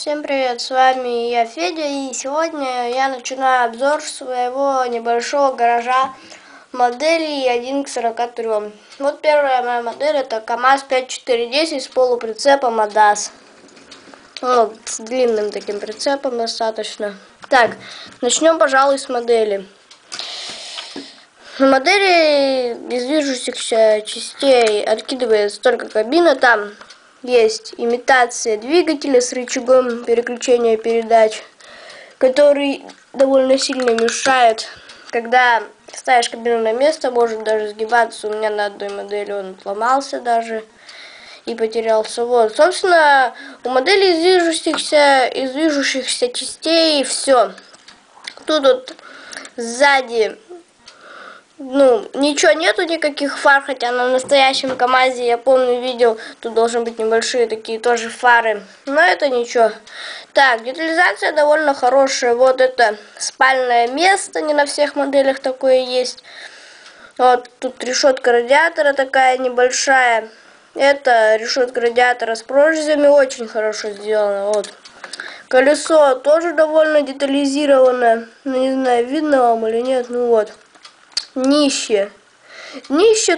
Всем привет, с вами я, Федя, и сегодня я начинаю обзор своего небольшого гаража модели 1 к 43. Вот первая моя модель, это КамАЗ 5410 с полуприцепом ADAS. Вот, с длинным таким прицепом достаточно. Так, начнем, пожалуй, с модели. На модели из движущихся частей откидывается только кабина, там есть имитация двигателя с рычагом переключения передач, который довольно сильно мешает. Когда ставишь кабину на место, может даже сгибаться. У меня на одной модели он отломался даже и потерялся. Вот, собственно, у модели из движущихся частей все. Тут вот сзади ничего нету, никаких фар, хотя на настоящем КамАЗе, я помню, видел, тут должны быть небольшие такие тоже фары, но это ничего. Так, детализация довольно хорошая, вот это спальное место, не на всех моделях такое есть. Вот тут решетка радиатора такая небольшая, это решетка радиатора с прорезями, очень хорошо сделано, вот. Колесо тоже довольно детализированное, не знаю, видно вам или нет, вот. Днище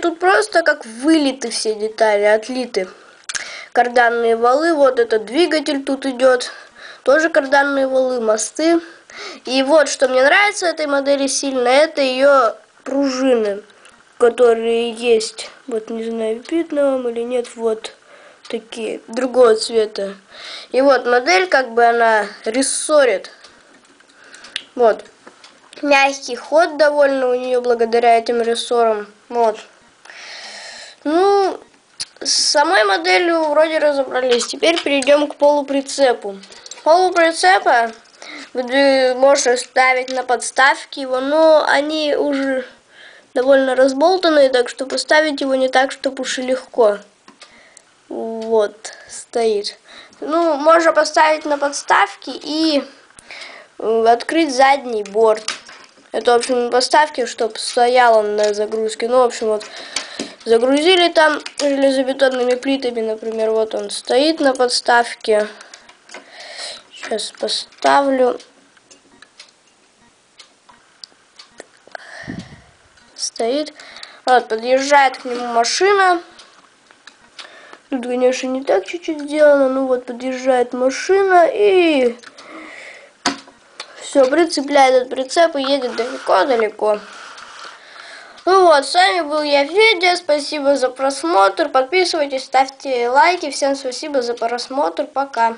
тут просто как вылиты все детали, отлиты. Карданные валы, вот этот двигатель тут идет, тоже карданные валы, мосты. И вот что мне нравится этой модели сильно, это ее пружины, которые есть. Вот не знаю, видно вам или нет, вот такие, другого цвета. И вот модель, как бы она рессорит. Вот. Мягкий ход довольно у нее благодаря этим рессорам. Вот. С самой моделью вроде разобрались. Теперь перейдем к полуприцепу. Полуприцепа можно ставить на подставки его, но они уже довольно разболтанные, так что поставить его не так, чтобы уж и легко. Вот, стоит. Можно поставить на подставки и открыть задний борт. Это, в общем, поставки, чтобы стоял он на загрузке. В общем, вот загрузили там железобетонными плитами, например, вот он стоит на подставке. Сейчас поставлю. Стоит. Вот, подъезжает к нему машина. Тут, конечно, не так чуть-чуть сделано. Вот, подъезжает машина и все, прицепляет этот прицеп и едет далеко-далеко. Вот, с вами был я, Федя. Спасибо за просмотр. Подписывайтесь, ставьте лайки. Всем спасибо за просмотр. Пока.